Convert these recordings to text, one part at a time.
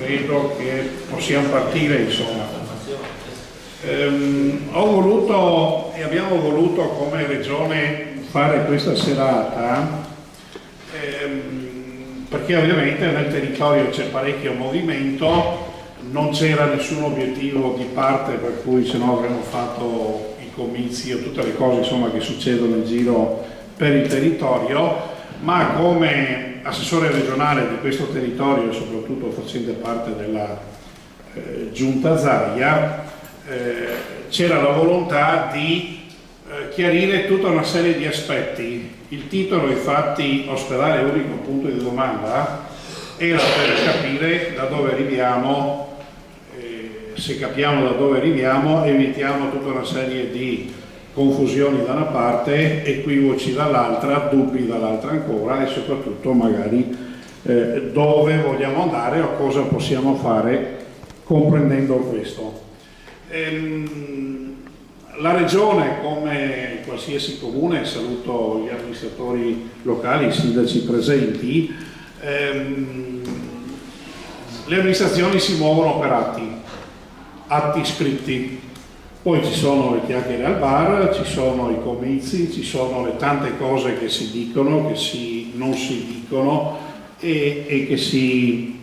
credo che possiamo partire, insomma. Ho voluto e abbiamo voluto come Regione fare questa serata perché ovviamente nel territorio c'è parecchio movimento, non c'era nessun obiettivo di parte per cui se no avremmo fatto i comizi o tutte le cose insomma che succedono in giro per il territorio, ma come assessore regionale di questo territorio e soprattutto facente parte della Giunta Zaia, c'era la volontà di chiarire tutta una serie di aspetti. Il titolo, infatti, Ospedale unico punto di domanda, era per capire da dove arriviamo, se capiamo da dove arriviamo evitiamo tutta una serie di confusioni da una parte, equivoci dall'altra, dubbi dall'altra ancora e soprattutto magari dove vogliamo andare o cosa possiamo fare comprendendo questo. La Regione, come qualsiasi comune, saluto gli amministratori locali, i sindaci presenti, le amministrazioni si muovono per atti scritti, poi ci sono le chiacchiere al bar, ci sono i comizi, ci sono le tante cose che si dicono, che non si dicono e che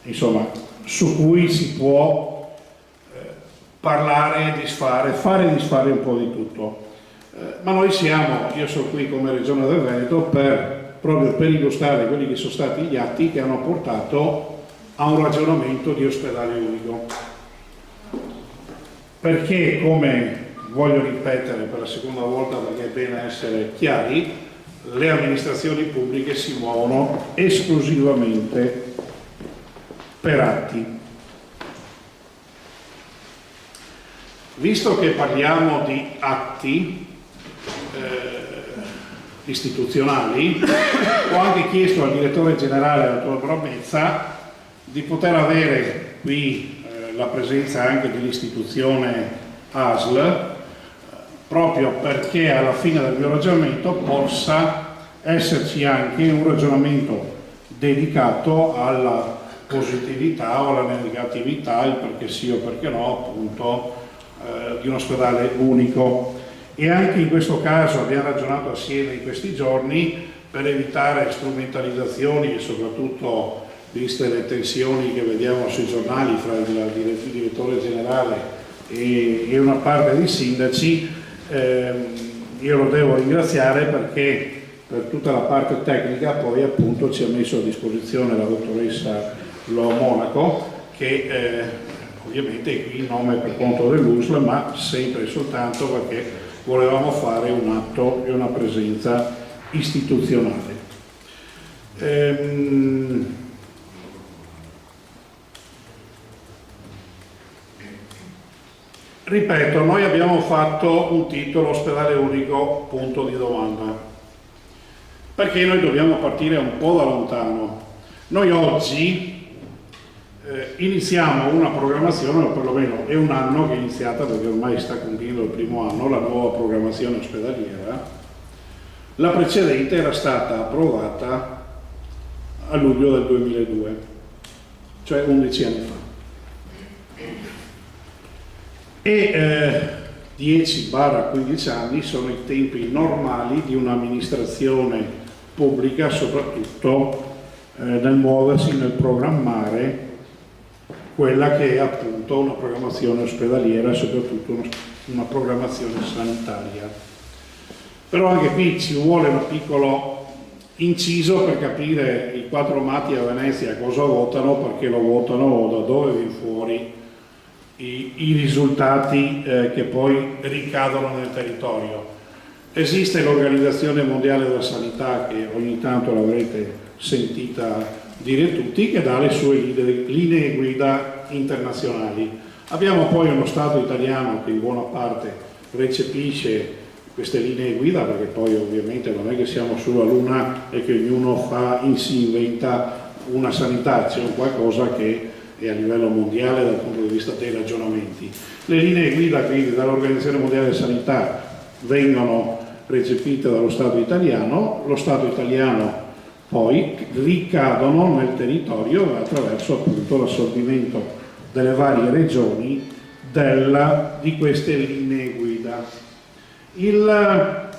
insomma, su cui si può parlare, disfare, fare e disfare un po' di tutto. Ma io sono qui come Regione del Veneto proprio per illustrare quelli che sono stati gli atti che hanno portato a un ragionamento di ospedale unico. Perché, come voglio ripetere per la seconda volta perché è bene essere chiari, le amministrazioni pubbliche si muovono esclusivamente per atti. Visto che parliamo di atti istituzionali, ho anche chiesto al direttore generale, dottor Bromezza, di poter avere qui la presenza anche dell'istituzione ASL, proprio perché alla fine del mio ragionamento possa esserci anche un ragionamento dedicato alla positività o alla negatività, il perché sì o perché no, appunto, di un ospedale unico. E anche in questo caso abbiamo ragionato assieme in questi giorni per evitare strumentalizzazioni e soprattutto, viste le tensioni che vediamo sui giornali fra il direttore generale e una parte dei sindaci, io lo devo ringraziare perché per tutta la parte tecnica poi appunto ci ha messo a disposizione la dottoressa Lo Monaco che ovviamente è qui in nome per conto dell'USL, ma sempre e soltanto perché volevamo fare un atto e una presenza istituzionale. Ripeto, noi abbiamo fatto un titolo Ospedale unico punto di domanda, perché noi dobbiamo partire un po' da lontano. Noi oggi iniziamo una programmazione, o perlomeno è un anno che è iniziata perché ormai sta compiendo il primo anno la nuova programmazione ospedaliera. La precedente era stata approvata a luglio del 2002, cioè 11 anni fa. E 10-15 anni sono i tempi normali di un'amministrazione pubblica, soprattutto nel muoversi, nel programmare quella che è appunto una programmazione ospedaliera e soprattutto una programmazione sanitaria. Però anche qui ci vuole un piccolo inciso per capire i quattro matti a Venezia cosa votano, perché lo votano o da dove viene fuori i risultati che poi ricadono nel territorio. Esiste l'Organizzazione Mondiale della Sanità, che ogni tanto l'avrete sentita dire tutti, che dà le sue linee guida internazionali. Abbiamo poi uno Stato italiano che in buona parte recepisce queste linee guida, perché poi ovviamente non è che siamo sulla Luna e che ognuno si inventa una sanità, c'è un qualcosa che è a livello mondiale dal punto di vista dei ragionamenti. Le linee guida quindi dall'Organizzazione Mondiale della Sanità vengono recepite dallo Stato italiano, lo Stato italiano poi ricadono nel territorio attraverso appunto l'assorbimento delle varie regioni di queste linee guida. Le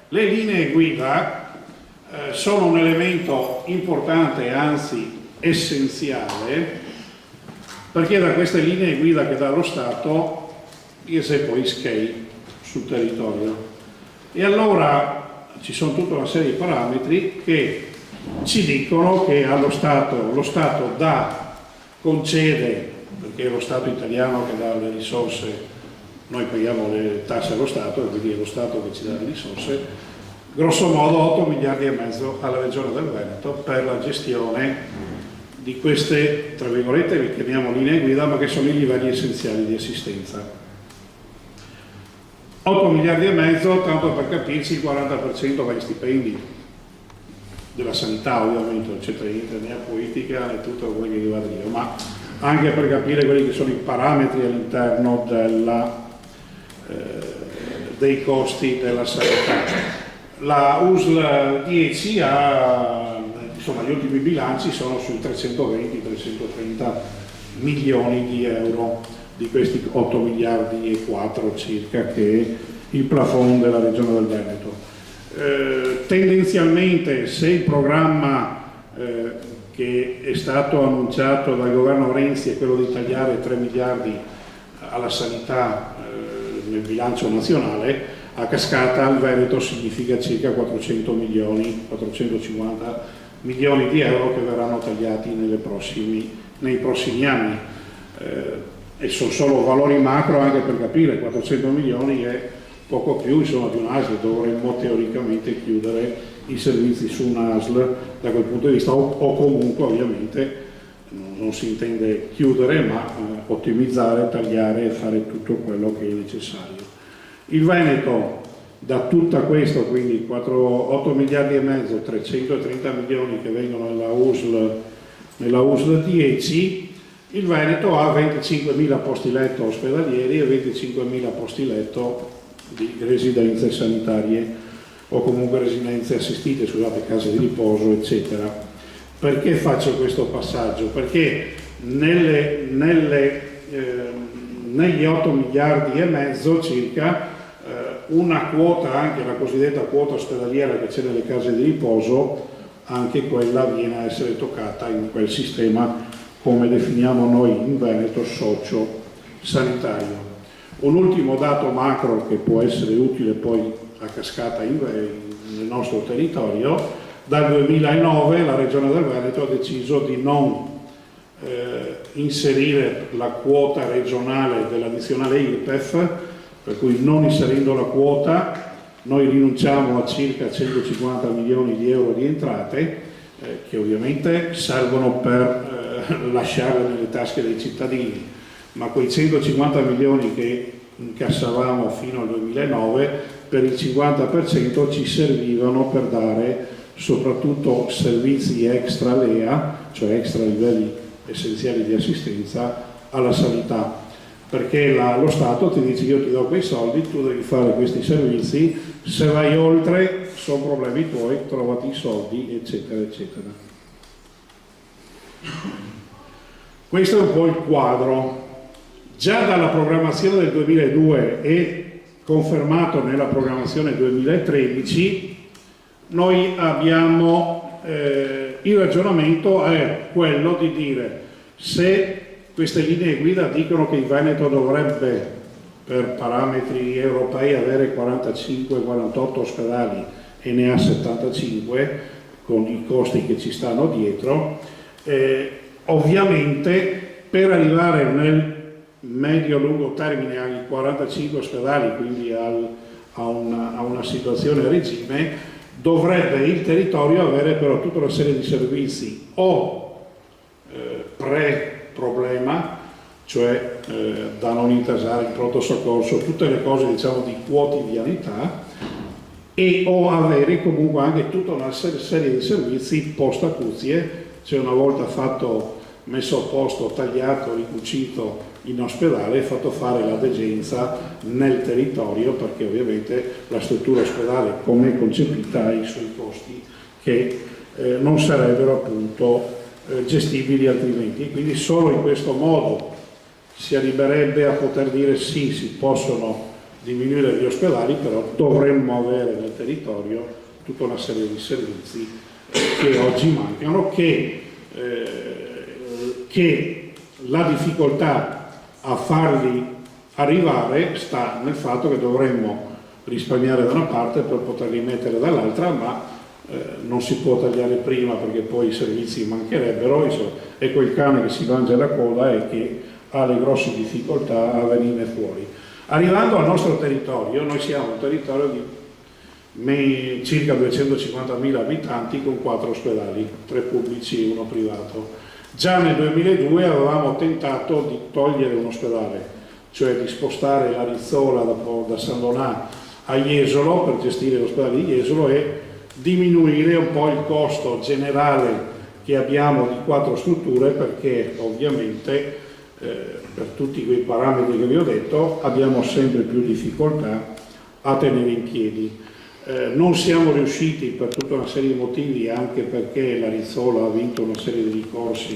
linee guida sono un elemento importante, anzi essenziale, perché da queste linee guida che dà lo Stato ISE poi SCEI sul territorio. E allora ci sono tutta una serie di parametri che ci dicono che lo Stato concede, perché è lo Stato italiano che dà le risorse, noi paghiamo le tasse allo Stato e quindi è lo Stato che ci dà le risorse, grosso modo 8 miliardi e mezzo alla Regione del Veneto per la gestione di queste, tra virgolette, che chiamiamo linee guida, ma che sono i livelli essenziali di assistenza. 8 miliardi e mezzo, tanto per capirci, il 40% va in stipendi della sanità, ovviamente, non c'entra niente né a politica né tutto quello che deve dire, ma anche per capire quelli che sono i parametri all'interno dei costi della sanità. La USL 10 insomma, gli ultimi bilanci sono sui 320-330 milioni di euro di questi 8 miliardi e 4 circa, che è il plafond della Regione del Veneto. Tendenzialmente, se il programma che è stato annunciato dal governo Renzi è quello di tagliare 3 miliardi alla sanità nel bilancio nazionale, a cascata al Veneto significa circa 400 milioni, 450 milioni di euro che verranno tagliati nei prossimi anni. E sono solo valori macro, anche per capire, 400 milioni è poco più, insomma, di un'ASL. Dovremmo teoricamente chiudere i servizi su un'ASL da quel punto di vista, o comunque ovviamente non si intende chiudere, ma ottimizzare, tagliare e fare tutto quello che è necessario. Il Veneto, da tutta questo, quindi 8 miliardi e mezzo, 330 milioni che vengono nella USL 10, il Veneto ha 25.000 posti letto ospedalieri e 25.000 posti letto di residenze sanitarie o comunque residenze assistite, scusate, case di riposo, eccetera. Perché faccio questo passaggio? Perché negli 8 miliardi e mezzo circa, una quota, anche la cosiddetta quota ospedaliera che c'è nelle case di riposo, anche quella viene a essere toccata in quel sistema, come definiamo noi in Veneto, socio-sanitario. Un ultimo dato macro che può essere utile poi a cascata nel nostro territorio: dal 2009 la Regione del Veneto ha deciso di non inserire la quota regionale dell'addizionale IRPEF, per cui non inserendo la quota noi rinunciamo a circa 150 milioni di euro di entrate che ovviamente servono per lasciarle nelle tasche dei cittadini, ma quei 150 milioni che incassavamo fino al 2009 per il 50% ci servivano per dare soprattutto servizi extra LEA, cioè extra livelli essenziali di assistenza alla sanità, perché lo Stato ti dice: io ti do quei soldi, tu devi fare questi servizi, se vai oltre sono problemi tuoi, trovati i soldi, eccetera eccetera. Questo è un po' il quadro. Già dalla programmazione del 2002 e confermato nella programmazione 2013 noi abbiamo il ragionamento è quello di dire: se queste linee guida dicono che il Veneto dovrebbe, per parametri europei, avere 45-48 ospedali e ne ha 75, con i costi che ci stanno dietro, ovviamente per arrivare nel medio-lungo termine ai 45 ospedali, quindi a una situazione a regime, dovrebbe il territorio avere però tutta una serie di servizi o pre-problema, cioè da non intasare il pronto soccorso, tutte le cose, diciamo, di quotidianità, e o avere comunque anche tutta una serie di servizi post-acuzie, cioè una volta messo a posto, tagliato, ricucito in ospedale, e fatto fare la degenza nel territorio, perché ovviamente la struttura ospedale, come è concepita, ha i suoi costi che non sarebbero appunto gestibili altrimenti. E quindi solo in questo modo si arriverebbe a poter dire sì, si possono diminuire gli ospedali, però dovremmo avere nel territorio tutta una serie di servizi che oggi mancano, che la difficoltà a farli arrivare sta nel fatto che dovremmo risparmiare da una parte per poterli mettere dall'altra, ma non si può tagliare prima perché poi i servizi mancherebbero. È quel cane che si mangia la coda e che ha le grosse difficoltà a venire fuori. Arrivando al nostro territorio, noi siamo un territorio di circa 250.000 abitanti con 4 ospedali, 3 pubblici e 1 privato. Già nel 2002 avevamo tentato di togliere un ospedale, cioè di spostare la Rizzola da San Donà a Jesolo per gestire l'ospedale di Jesolo e diminuire un po' il costo generale che abbiamo di 4 strutture, perché ovviamente per tutti quei parametri che vi ho detto abbiamo sempre più difficoltà a tenere in piedi. Non siamo riusciti per tutta una serie di motivi, anche perché la Rizzola ha vinto una serie di ricorsi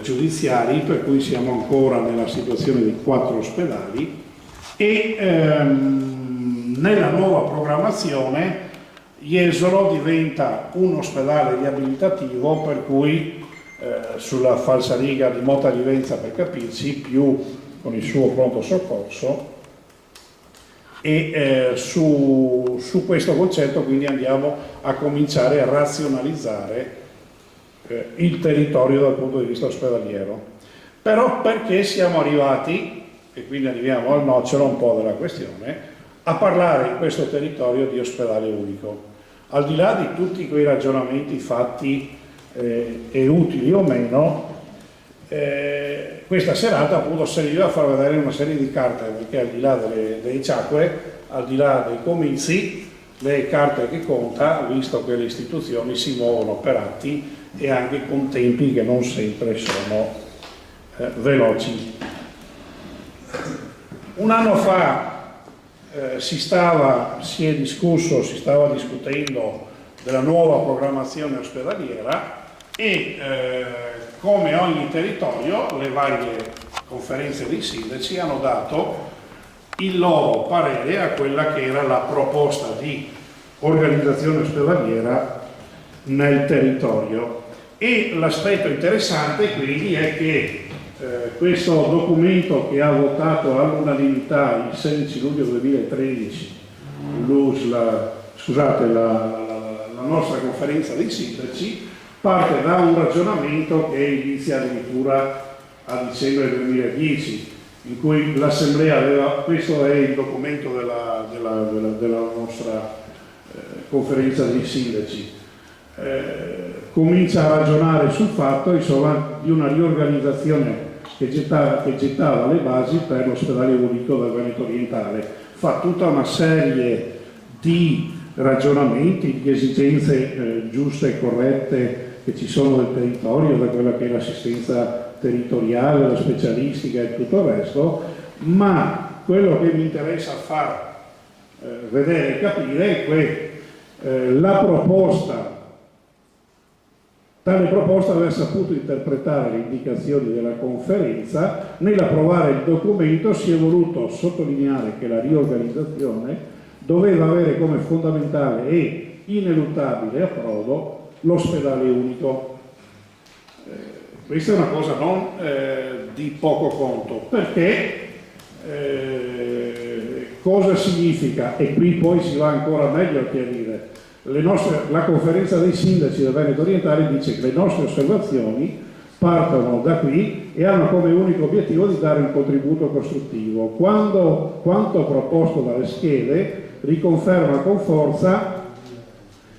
giudiziari, per cui siamo ancora nella situazione di 4 ospedali e nella nuova programmazione Jesolo diventa un ospedale riabilitativo, per cui sulla falsariga di Mota Livenza, per capirci, più con il suo pronto soccorso, e su questo concetto quindi andiamo a cominciare a razionalizzare il territorio dal punto di vista ospedaliero. Però perché siamo arrivati, e quindi arriviamo al nocciolo un po' della questione, a parlare in questo territorio di ospedale unico? Al di là di tutti quei ragionamenti fatti e utili o meno, questa serata appunto serviva a far vedere una serie di carte, perché al di là dei ciacque, al di là dei comizi, le carte che conta, visto che le istituzioni si muovono per atti e anche con tempi che non sempre sono veloci. Un anno fa si stava discutendo della nuova programmazione ospedaliera e come ogni territorio le varie conferenze dei sindaci hanno dato il loro parere a quella che era la proposta di organizzazione ospedaliera nel territorio. E l'aspetto interessante quindi è che questo documento, che ha votato all'unanimità il 16 luglio 2013 la nostra conferenza dei sindaci, parte da un ragionamento che inizia addirittura a dicembre 2010, in cui l'Assemblea aveva, questo è il documento della nostra conferenza dei sindaci, comincia a ragionare sul fatto, insomma, di una riorganizzazione che gettava le basi per l'ospedale unico del Veneto orientale. Fa tutta una serie di ragionamenti, di esigenze giuste e corrette che ci sono nel territorio, da quella che è l'assistenza territoriale, la specialistica e tutto il resto, ma quello che mi interessa far vedere e capire è che tale proposta aveva saputo interpretare le indicazioni della conferenza. Nell'approvare il documento si è voluto sottolineare che la riorganizzazione doveva avere come fondamentale e ineluttabile approdo l'ospedale unico. Questa è una cosa non di poco conto, perché cosa significa? E qui poi si va ancora meglio a chiarire. La conferenza dei sindaci del Veneto orientale dice che le nostre osservazioni partono da qui e hanno come unico obiettivo di dare un contributo costruttivo. Quanto proposto dalle schede riconferma con forza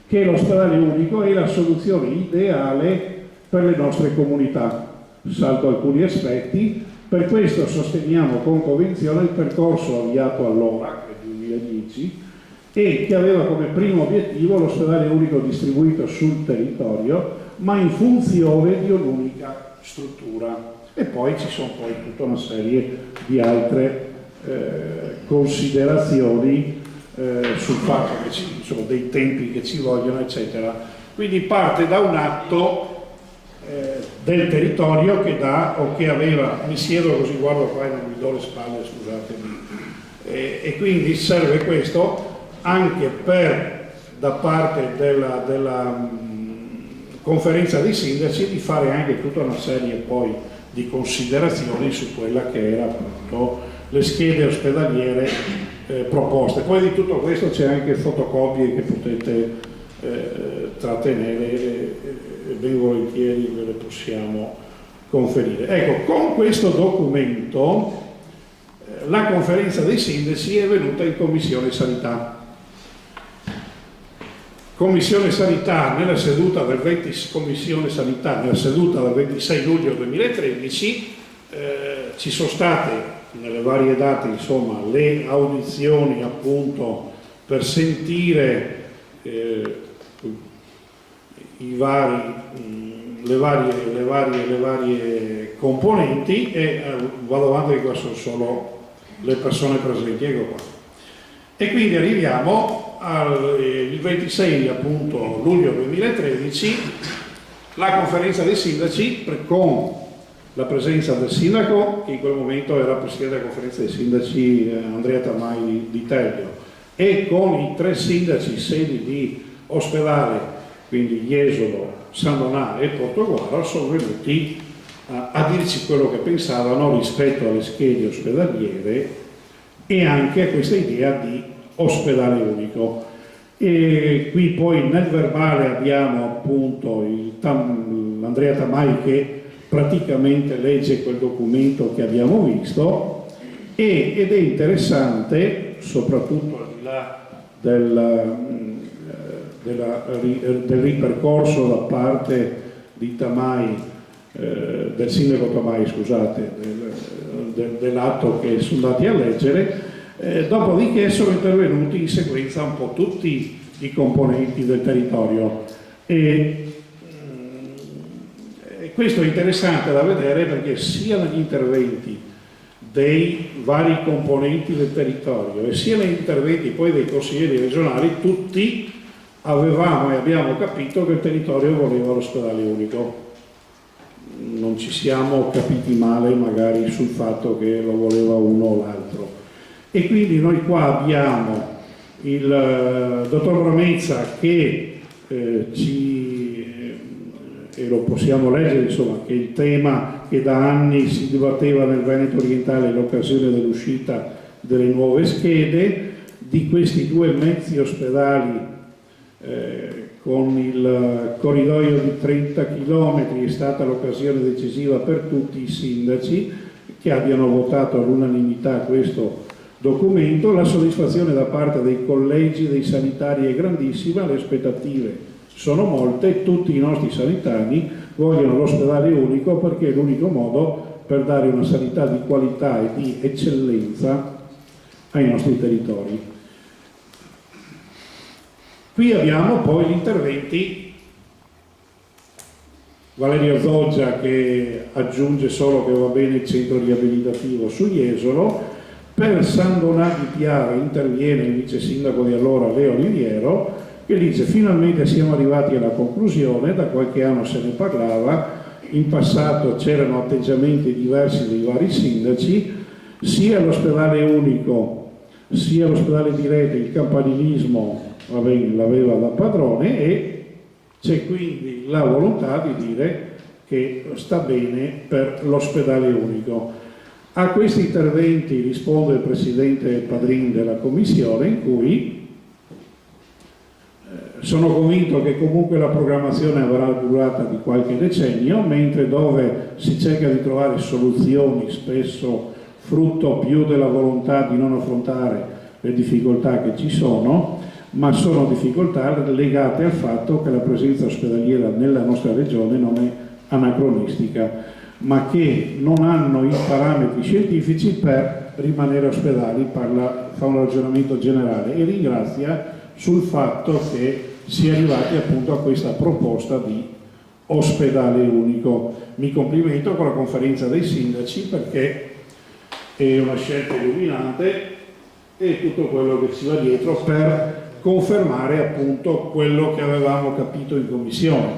che l'ospedale unico è la soluzione ideale per le nostre comunità. Salto alcuni aspetti. Per questo sosteniamo con convinzione il percorso avviato allora, nel 2010, e che aveva come primo obiettivo l'ospedale unico distribuito sul territorio, ma in funzione di un'unica struttura. E poi ci sono poi tutta una serie di altre considerazioni sul fatto che ci sono dei tempi che ci vogliono, eccetera. Quindi parte da un atto del territorio che dà o che aveva, mi siedo così guardo qua e non mi do le spalle, scusatemi, e quindi serve questo anche da parte della conferenza dei sindaci di fare anche tutta una serie poi di considerazioni su quella che era appunto le schede ospedaliere proposte. Poi di tutto questo c'è anche fotocopie che potete trattenere e ben volentieri ve le possiamo conferire. Ecco, con questo documento la conferenza dei sindaci è venuta in Commissione Sanità. Commissione Sanità nella seduta del 26 luglio 2013 ci sono state nelle varie date insomma le audizioni appunto per sentire le varie componenti e vado avanti, qua sono solo le persone presenti, ecco qua. E quindi arriviamo il 26 appunto luglio 2013, la conferenza dei sindaci con la presenza del sindaco, che in quel momento era presidente della conferenza dei sindaci Andrea Tamai di Teglio, e con i 3 sindaci sedi di ospedale, quindi Jesolo, San Donà e Portogruaro, sono venuti a dirci quello che pensavano rispetto alle schede ospedaliere e anche a questa idea di ospedale unico. E qui poi nel verbale abbiamo appunto Andrea Tamai che praticamente legge quel documento che abbiamo visto ed è interessante, soprattutto al di là del ripercorso da parte di Tamai, del sindaco Tamai, scusate, dell'atto che sono andati a leggere, dopodiché sono intervenuti in sequenza un po' tutti i componenti del territorio e questo è interessante da vedere perché sia negli interventi dei vari componenti del territorio e sia negli interventi poi dei consiglieri regionali tutti avevamo e abbiamo capito che il territorio voleva l'ospedale unico. Non ci siamo capiti male magari sul fatto che lo voleva uno o l'altro. E quindi noi qua abbiamo il dottor Bramezza che e lo possiamo leggere, insomma, che il tema che da anni si dibatteva nel Veneto orientale in occasione dell'uscita delle nuove schede, di questi 2 mezzi ospedali con il corridoio di 30 km è stata l'occasione decisiva per tutti i sindaci che abbiano votato all'unanimità questo documento. La soddisfazione da parte dei collegi dei sanitari è grandissima, le aspettative sono molte, tutti i nostri sanitari vogliono l'ospedale unico perché è l'unico modo per dare una sanità di qualità e di eccellenza ai nostri territori. Qui abbiamo poi gli interventi, Valerio Zoggia che aggiunge solo che va bene il centro riabilitativo su Jesolo, per San Donà di Piave interviene il vice sindaco di allora Leo Oliviero che dice finalmente siamo arrivati alla conclusione, da qualche anno se ne parlava, in passato c'erano atteggiamenti diversi dei vari sindaci, sia l'ospedale unico sia l'ospedale di rete, il campanilismo l'aveva da padrone e c'è quindi la volontà di dire che sta bene per l'ospedale unico. A questi interventi risponde il presidente Padrin della commissione in cui sono convinto che comunque la programmazione avrà durata di qualche decennio, mentre dove si cerca di trovare soluzioni spesso frutto più della volontà di non affrontare le difficoltà che ci sono, ma sono difficoltà legate al fatto che la presenza ospedaliera nella nostra regione non è anacronistica, ma che non hanno i parametri scientifici per rimanere ospedali, fa un ragionamento generale e ringrazia sul fatto che si è arrivati appunto a questa proposta di ospedale unico. Mi complimento con la conferenza dei sindaci perché è una scelta illuminante e tutto quello che ci va dietro per confermare appunto quello che avevamo capito in commissione.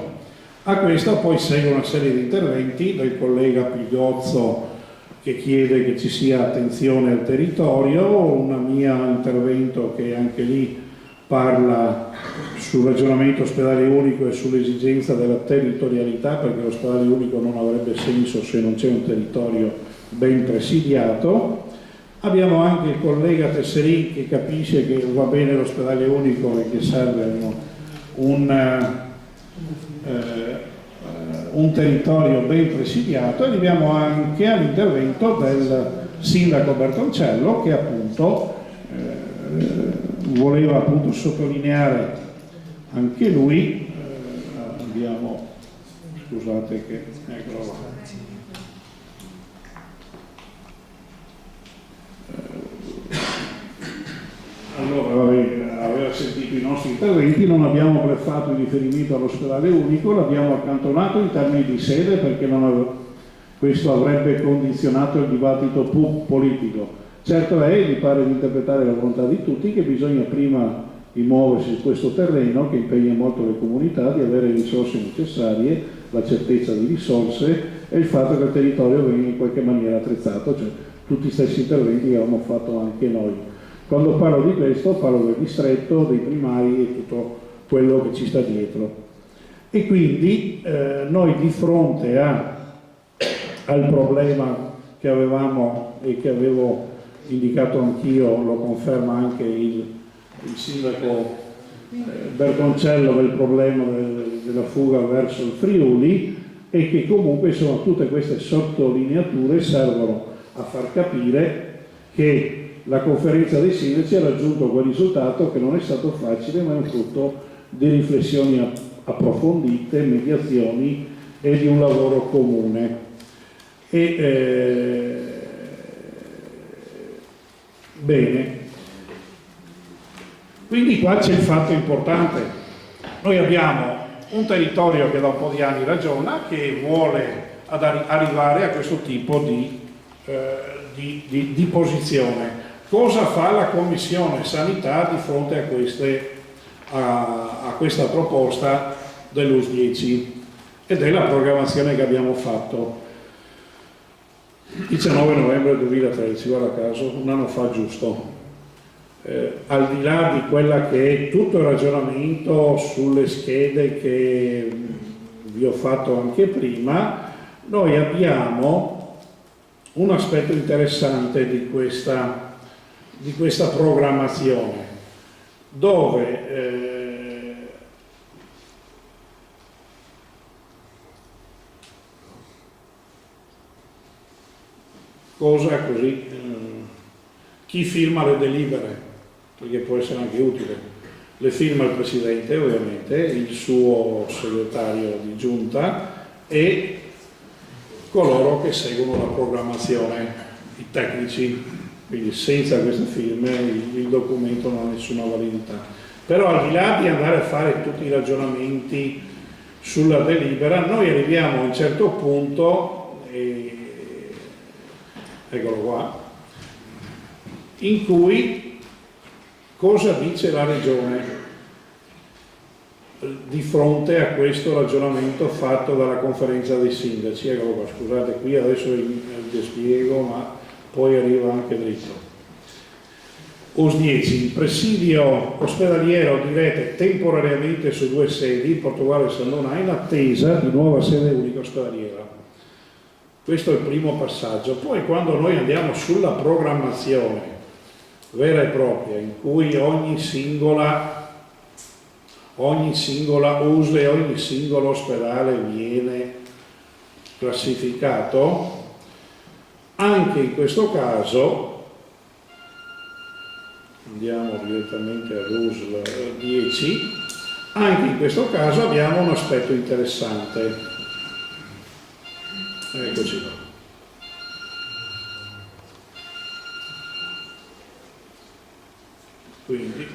A questo poi segue una serie di interventi del collega Pigliozzo che chiede che ci sia attenzione al territorio, un mio intervento che anche lì parla sul ragionamento ospedale unico e sull'esigenza della territorialità, perché l'ospedale unico non avrebbe senso se non c'è un territorio ben presidiato. Abbiamo anche il collega Tesserin che capisce che va bene l'ospedale unico e che serve un territorio ben presidiato, e arriviamo anche all'intervento del sindaco Bertoncello che appunto voleva appunto sottolineare anche lui, abbiamo, scusate che eccolo là. Allora, aveva sentito i nostri interventi, non abbiamo bleffato in riferimento all'ospedale unico, l'abbiamo accantonato in termini di sede perché questo avrebbe condizionato il dibattito politico. Certo è, mi pare di interpretare la volontà di tutti, che bisogna prima di muoversi su questo terreno, che impegna molto le comunità, di avere le risorse necessarie, la certezza di risorse e il fatto che il territorio venga in qualche maniera attrezzato, cioè tutti gli stessi interventi che avevamo fatto anche noi. Quando parlo di questo parlo del distretto, dei primari e tutto quello che ci sta dietro. E quindi noi di fronte al problema che avevamo e che avevo indicato anch'io, lo conferma anche il sindaco Bertoncello, del problema della fuga verso il Friuli, e che comunque insomma tutte queste sottolineature servono a far capire che la conferenza dei sindaci ha raggiunto quel risultato che non è stato facile, ma è un frutto di riflessioni approfondite, mediazioni e di un lavoro comune. Bene, quindi qua c'è il fatto importante. Noi abbiamo un territorio che da un po' di anni ragiona, che vuole arrivare a questo tipo di posizione. Cosa fa la Commissione Sanità di fronte a questa proposta dell'US 10 e della programmazione che abbiamo fatto? 19 novembre 2013, guarda caso, un anno fa giusto. Al di là di quella che è tutto il ragionamento sulle schede che vi ho fatto anche prima, noi abbiamo un aspetto interessante di questa programmazione, dove cosa così, chi firma le delibere, perché può essere anche utile, le firma il Presidente ovviamente, il suo segretario di giunta e coloro che seguono la programmazione, i tecnici, quindi senza queste firme il documento non ha nessuna validità. Però al di là di andare a fare tutti i ragionamenti sulla delibera, noi arriviamo a un certo punto, eccolo qua, in cui cosa dice la Regione di fronte a questo ragionamento fatto dalla conferenza dei sindaci. Eccolo qua, scusate, qui adesso vi spiego, ma poi arriva anche dritto. US 10, presidio ospedaliero di rete temporaneamente su 2 sedi, Portogallo e Sandona, in attesa di nuova sede unica ospedaliera. Questo è il primo passaggio. Poi quando noi andiamo sulla programmazione vera e propria, in cui ogni singola US e ogni singolo ospedale viene classificato, anche in questo caso, andiamo direttamente all'US 10, anche in questo caso abbiamo un aspetto interessante. Eccoci qua. Quindi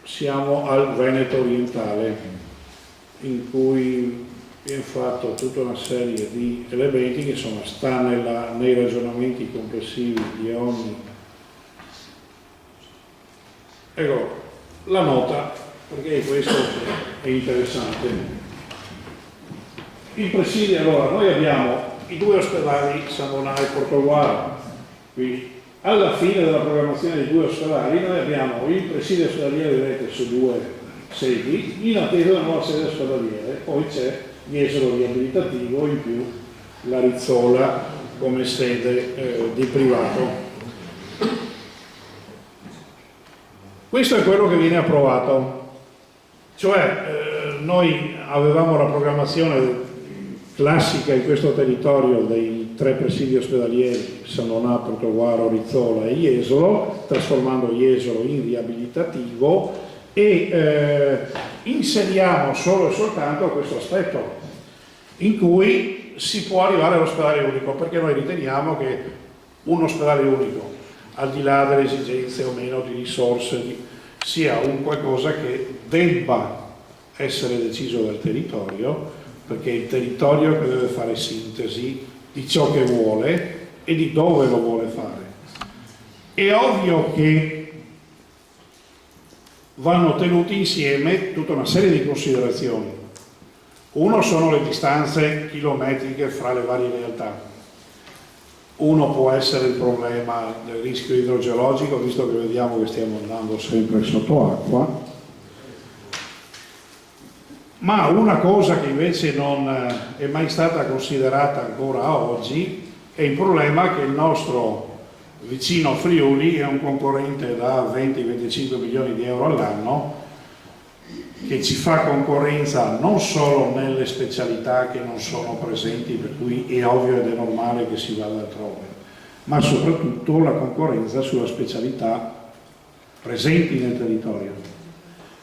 siamo al Veneto orientale, in cui viene fatto tutta una serie di elementi che insomma sta nei ragionamenti complessivi di ogni. Ecco, la nota, perché questo è interessante. Il presidio, allora, noi abbiamo i due ospedali, San Donato e Portogruaro. Qui, alla fine della programmazione dei due ospedali, noi abbiamo il presidio ospedaliere diretto su due sedi, in attesa della nuova sede ospedaliere, poi c'è Jesolo riabilitativo, in più la Rizzola come sede di privato. Questo è quello che viene approvato, cioè noi avevamo la programmazione classica in questo territorio dei 3 presidi ospedalieri, San Donato, Portogruaro, Rizzola e Jesolo, trasformando Jesolo in riabilitativo e inseriamo solo e soltanto questo aspetto in cui si può arrivare all'ospedale unico, perché noi riteniamo che un ospedale unico, al di là delle esigenze o meno di risorse, sia un qualcosa che debba essere deciso dal territorio, perché è il territorio che deve fare sintesi di ciò che vuole e di dove lo vuole fare. È ovvio che vanno tenuti insieme tutta una serie di considerazioni. Uno sono le distanze chilometriche fra le varie realtà. Uno può essere il problema del rischio idrogeologico, visto che vediamo che stiamo andando sempre sotto acqua. Ma una cosa che invece non è mai stata considerata ancora oggi è il problema che il nostro vicino Friuli è un concorrente da 20-25 milioni di euro all'anno, che ci fa concorrenza non solo nelle specialità che non sono presenti, per cui è ovvio ed è normale che si vada altrove, ma soprattutto la concorrenza sulla specialità presenti nel territorio.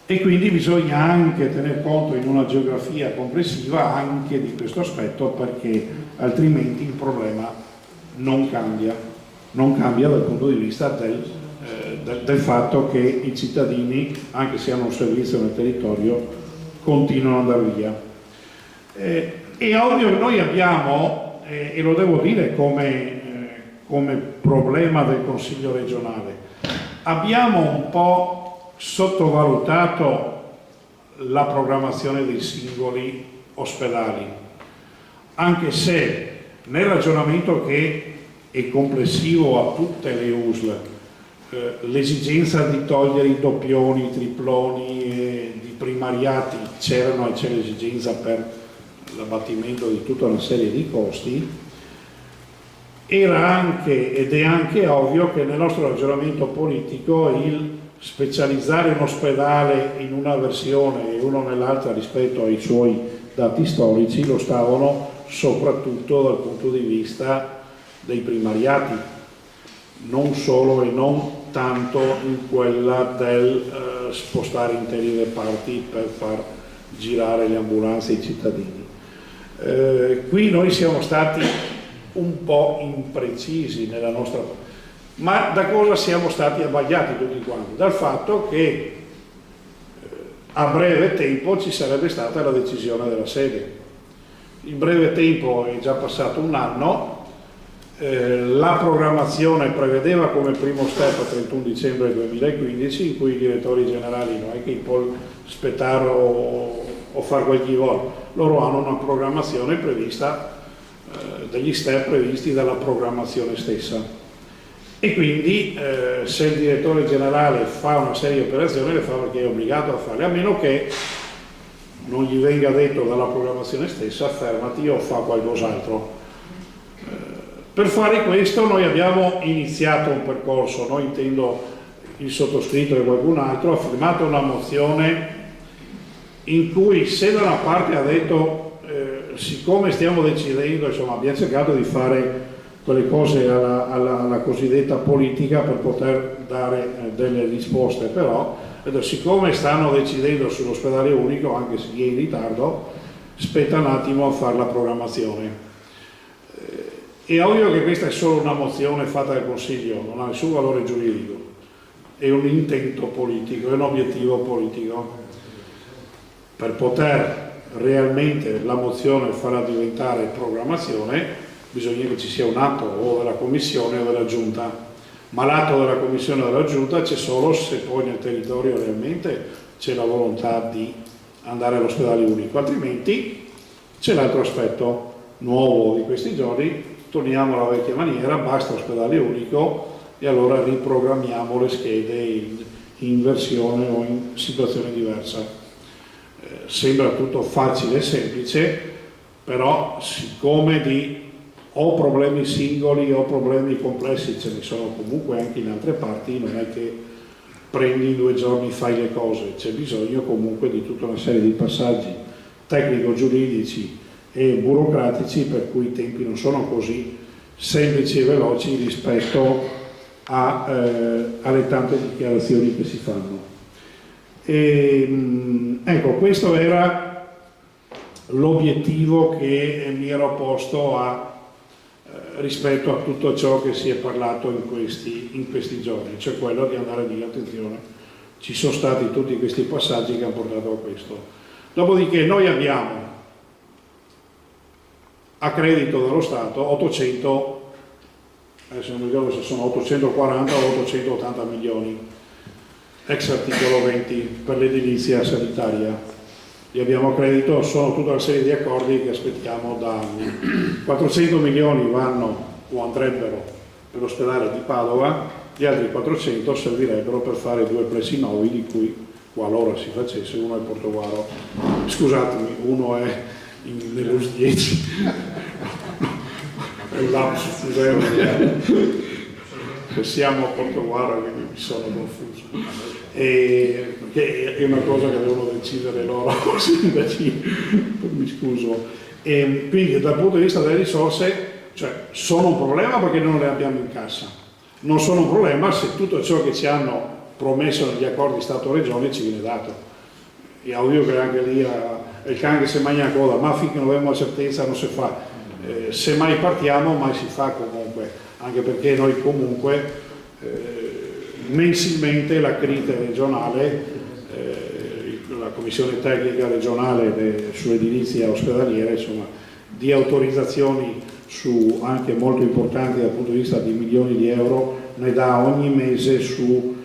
E quindi bisogna anche tener conto in una geografia complessiva anche di questo aspetto, perché altrimenti il problema non cambia dal punto di vista del fatto che i cittadini, anche se hanno un servizio nel territorio, continuano ad andare via. È ovvio che noi abbiamo, e lo devo dire come problema del Consiglio regionale, abbiamo un po' sottovalutato la programmazione dei singoli ospedali, anche se nel ragionamento che è complessivo a tutte le USL, l'esigenza di togliere i doppioni, i triploni, di primariati c'erano e c'è l'esigenza per l'abbattimento di tutta una serie di costi. Era anche ed è anche ovvio che nel nostro ragionamento politico il specializzare un ospedale in una versione e uno nell'altra rispetto ai suoi dati storici lo stavano soprattutto dal punto di vista dei primariati, non solo e non tanto in quella del spostare interi reparti per far girare le ambulanze ai cittadini. Qui noi siamo stati un po' imprecisi nella nostra... Ma da cosa siamo stati abbagliati tutti quanti? Dal fatto che a breve tempo ci sarebbe stata la decisione della sede. Il breve tempo è già passato un anno, la programmazione prevedeva come primo step il 31 dicembre 2015, in cui i direttori generali non è che può aspettare o fare quel che vuole, loro hanno una programmazione prevista, degli step previsti dalla programmazione stessa. E quindi se il direttore generale fa una serie di operazioni le fa perché è obbligato a farle, a meno che non gli venga detto dalla programmazione stessa fermati o fa qualcos'altro. Per fare questo noi abbiamo iniziato un percorso, noi intendo il sottoscritto e qualcun altro, ha firmato una mozione in cui se da una parte ha detto siccome stiamo decidendo, insomma abbiamo cercato di fare quelle cose alla cosiddetta politica per poter dare delle risposte, però siccome stanno decidendo sull'ospedale unico, anche se è in ritardo, spetta un attimo a fare la programmazione. È ovvio che questa è solo una mozione fatta dal Consiglio, non ha nessun valore giuridico, è un intento politico, è un obiettivo politico. Per poter realmente la mozione farla diventare programmazione, bisogna che ci sia un atto o della Commissione o della Giunta. ma l'atto della Commissione della Giunta c'è solo se poi nel territorio realmente c'è la volontà di andare all'ospedale unico, altrimenti c'è l'altro aspetto nuovo di questi giorni, torniamo alla vecchia maniera, basta ospedale unico e allora riprogrammiamo le schede in versione o in situazione diversa. Sembra tutto facile e semplice, però siccome o problemi singoli o problemi complessi ce ne sono comunque anche in altre parti, non è che prendi in 2 giorni, fai le cose, c'è bisogno comunque di tutta una serie di passaggi tecnico-giuridici e burocratici, per cui i tempi non sono così semplici e veloci rispetto alle tante dichiarazioni che si fanno. Ecco, questo era l'obiettivo che mi ero posto rispetto a tutto ciò che si è parlato in questi giorni, cioè quello di andare a dire attenzione, ci sono stati tutti questi passaggi che hanno portato a questo. Dopodiché noi abbiamo a credito dello Stato 800, adesso non mi ricordo se sono 840 o 880 milioni ex articolo 20 per l'edilizia sanitaria. Li abbiamo a credito, sono tutta una serie di accordi che aspettiamo da anni. 400 milioni vanno o andrebbero per l'ospedale di Padova, gli altri 400 servirebbero per fare 2 plessi nuovi, di cui qualora si facesse, uno è Portoguaro, scusatemi, uno è nello 10 è un lapsus, siamo a Portoguaro, quindi mi sono confuso, perché è una cosa che devono decidere loro, mi scuso. Quindi dal punto di vista delle risorse, cioè, sono un problema perché non le abbiamo in cassa, non sono un problema se tutto ciò che ci hanno promesso negli accordi Stato-Regione ci viene dato. È ovvio che anche lì il cane che si mangia a coda, ma finché non abbiamo la certezza non si fa. Se mai partiamo, mai si fa comunque, anche perché noi comunque mensilmente la CRITE regionale, la Commissione Tecnica regionale sull'edilizia ospedaliera, insomma, di autorizzazioni anche molto importanti dal punto di vista di milioni di euro, ne dà ogni mese su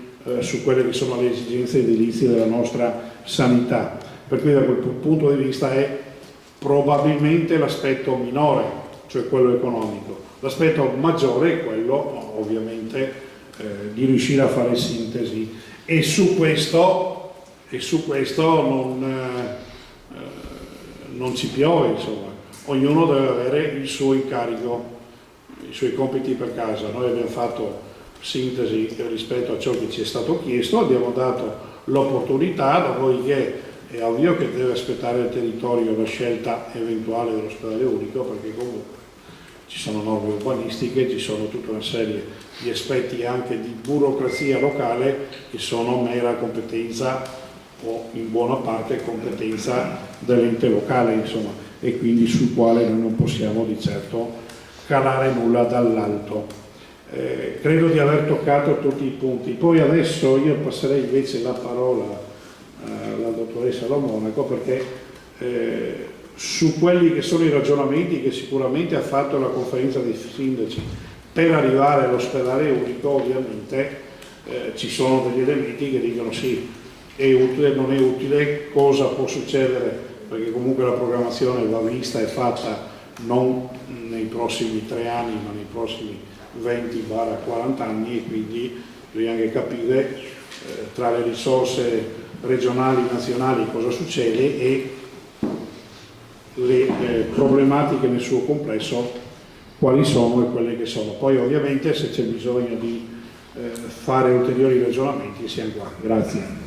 quelle che sono le esigenze edilizie della nostra sanità. Per cui da quel punto di vista è probabilmente l'aspetto minore, cioè quello economico. L'aspetto maggiore è quello, ovviamente, di riuscire a fare sintesi, e su questo non ci piove, insomma. Ognuno deve avere il suo incarico, i suoi compiti per casa. Noi abbiamo fatto sintesi rispetto a ciò che ci è stato chiesto, abbiamo dato l'opportunità, dopodiché è ovvio che deve aspettare il territorio la scelta eventuale dell'ospedale unico, perché comunque ci sono norme urbanistiche, ci sono tutta una serie di aspetti anche di burocrazia locale che sono mera competenza o in buona parte competenza dell'ente locale, insomma, e quindi sul quale noi non possiamo di certo calare nulla dall'alto. Credo di aver toccato tutti i punti. Poi adesso io passerei invece la parola alla dottoressa da Monaco, perché su quelli che sono i ragionamenti che sicuramente ha fatto la conferenza dei sindaci per arrivare all'ospedale unico, ovviamente ci sono degli elementi che dicono sì, è utile, non è utile, cosa può succedere, perché comunque la programmazione va vista e fatta non nei prossimi 3 anni ma nei prossimi 20-40 anni, e quindi bisogna anche capire tra le risorse regionali, nazionali cosa succede e le problematiche nel suo complesso quali sono e quelle che sono. Poi ovviamente se c'è bisogno di fare ulteriori ragionamenti siamo qua. Grazie.